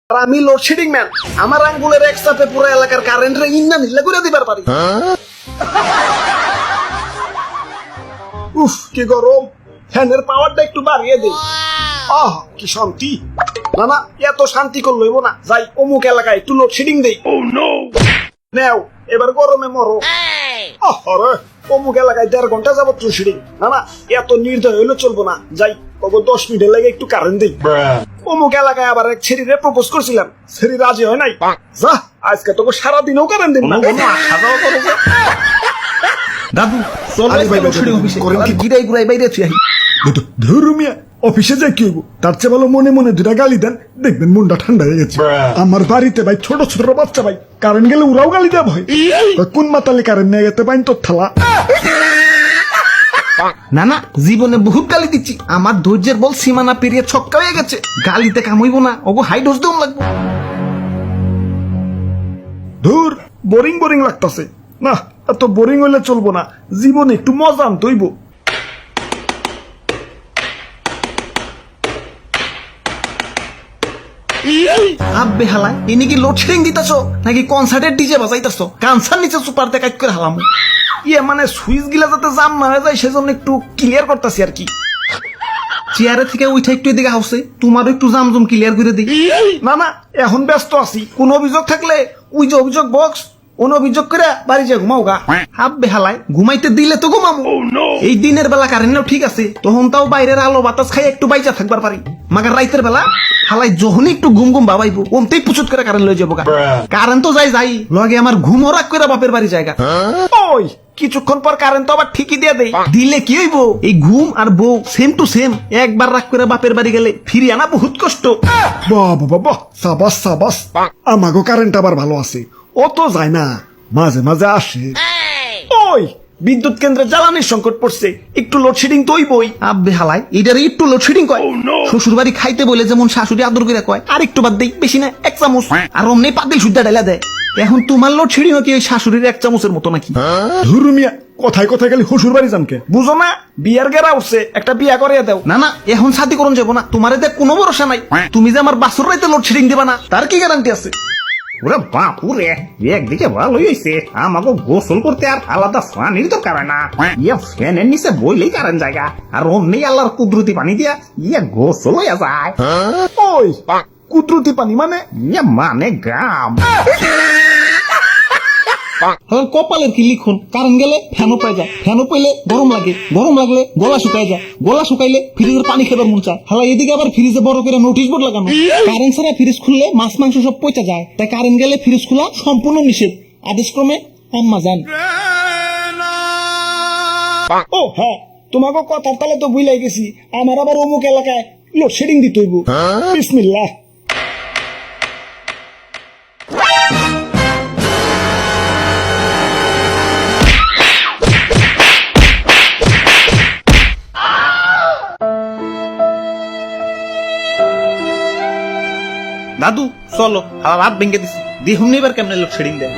আর আমি load shedding man, আমার আঙ্গুলের একসাথে পুরো এলাকার কারেন্ট রে ইন্না নিলে করে দিবার পারি। উফ কি গরম, ফ্যানের পাওয়ারটা একটু বাড়িয়ে দে। আহ কি শান্তি। না না, এত শান্তি করলে হইব না, যাই অমুক এলাকায় একটু লোডশেডিং দেই। নেও এবার গরমে মরো। আরে অমুক এলাকায় 1.5 ঘন্টা যাবত লোডশেডিং। না না, এত নির্দয় হইলে চলবো না, যাই 10 মিনিটের লাগে একটু কারেন্ট দিই। অমুক এলাকায় আবার এক ছেড়িরে প্রপোজ করছিলাম, ছেড়ি রাজি হয় নাই। যা আজকে তোকে সারাদিনও কারেন্ট দিন না। দাদু চল করেন কি গিরাই গুড়াই বাইরে তুই ধরুমিয়া অফিসে যাই কি হইব, তার চেয়ে ভালো মনে মনে 2টা গালি দেন, দেখবেন মনটা ঠান্ডা হয়ে গেছে। আমার বাড়িতে ভাই ছোট ছোট বাচ্চা ভাই কারেন্ট গেলে ওরাও গালি দেওয়া হয়। কোন মাতালে কারেন্ট নিয়ে গেতে পাইন তোর থালা। না না, জীবনে বহুত গালি দিচ্ছি, আমার ধৈর্যের বল সীমানা পেরিয়ে ছক্কা হয়ে গেছে। গালিতে কামইব না, ওগো হাই ডোজ দম লাগবে। ধুর বোরিং বোরিং লাগতাছে। না এত বোরিং হইলে চলবো না, জীবনে একটু মজা আনতে হইব। আব্বে হালায় ইনি কি লোডশেডিং দিতেছো নাকি কনসার্টের ডিজে বাজাইতেছো? কানসার নিচে সুপারতে কাজ করে হালাম। ইয়ে মানে সুইচ গিলা যাতে জাম না হয়ে যায় সেজন্য একটু ক্লিয়ার করতেছি আর কি। চেয়ারে থেকে উঠে একটু এদিকে হাউসে, তোমারও একটু জামজম ক্লিয়ার করে দিই। না না, এখন ব্যস্ত আছি, কোন অভিযোগ থাকলে ওই যে অভিযোগ বক্স, কোন অভিযোগ করে বাড়ি যা ঘুমাও গা। আব্বে হালায় ঘুমাইতে দিলে তো ঘুমামো। এই দিনের বেলা কারেন্টও ঠিক আছে, তখন তাও বাইরের আলো বাতাস খাই একটু বাইচা থাকবার পারি। মাগার রাইতের বেলা হালাই যখনই একটু ঘুম ঘুম বাবাইবো ওমতেই পুচুত করে কারেন্ট লয়ে যাবো গা। কারেন্ট তো যাই লগে আমার ঘুমও রাগ করে বাপের বাড়ি জায়গা। ওই কিছুক্ষণ পর কারেন্ট তো আবার ঠিকই দিয়ে দেই। দিলে কি হইব, এই ঘুম আর বউ সেম টু সেম। একবার রাগ করে বাপের বাড়ি গেলে ফিরে আনা বহুত কষ্ট। বাবা বাবা সাবাস সাবাস, আমাগো কারেন্ট আবার ভালো আছে, ও তো যায় না, মাঝে মাঝে আসে। ওই বিদ্যুৎ কেন্দ্রে জ্বালানির সংকট পড়ছে, একটু লোডশেডিং তো হইবই। আব্বে হালাই এটারে একটু লোডশেডিং কয়। শ্বশুর বাড়ি খাইতে বলে যেমন শাশুড়ি আদর করে কয়, আর একটু বাদ দেই, বেশি না 1 চামচ, আর অমনি পাতিল সুদ্ধা ঢেলা দেয়। এখন তোমার লোডশেডিং কি ওই শাশুড়ির 1 চামচের মতো নাকি? ধুরুমিয়া কথায় কথায় গেলে শ্বশুর বাড়ি জানকে বুঝো না, বিয়ার গেরা উঠছে, একটা বিয়া করিয়ে দাও। না না, এখন সাথী করুন যাবো না, তোমারে দেখ কোনো ভরসা নাই। তুমি যে আমার বাসুর রাইতে লোডশেডিং দিবা না তার কি গ্যারান্টি আছে? ওরে বাপুরে, একদিকে ভালোই হয়েছে, আমাকে গোসল করতে আর আলাদা পানির দরকার হয় না। ইয়ে ফ্যানের নিচে বইলেই কারেন্ট জায়গা, আর অমনি আল্লাহর কুদরতি পানি দিয়া ইয়ে গোসল হইয়া যায়। ওই কুদরতি পানি মানে? ইয়ে মানে গাম। কপালের কি লিখুন, কারেন্ট গেলে ফ্যানও পাই যায়, ফ্যানও পাইলে গরম লাগে, গরম লাগলে গলা শুকায় যায়, গলা শুকাইলে ফ্রিজের পানি খেবার মন চায়। হালা এদিকে আবার ফ্রিজে বড় করে নোটিশ বোর্ড লাগানো, কারেন্ট ছাড়া ফ্রিজ খুললে মাছ মাংস সব পচা যায়, তাই কারেন্ট গেলে ফ্রিজ খোলা সম্পূর্ণ নিষেধ। আদেশক্রমে আম্মা জান। ও হ্যাঁ, তোমাকে কথার তালে তো বুঝলাই গেছি, আমার আবার অমুক এলাকায় লোডশেডিং দিতে হইব। বিসমিল্লাহ। দাদু চলো, হালা রাত ভেঙে দিছি, দেখুন এবার কেমনে লোডশেডিং দেয়।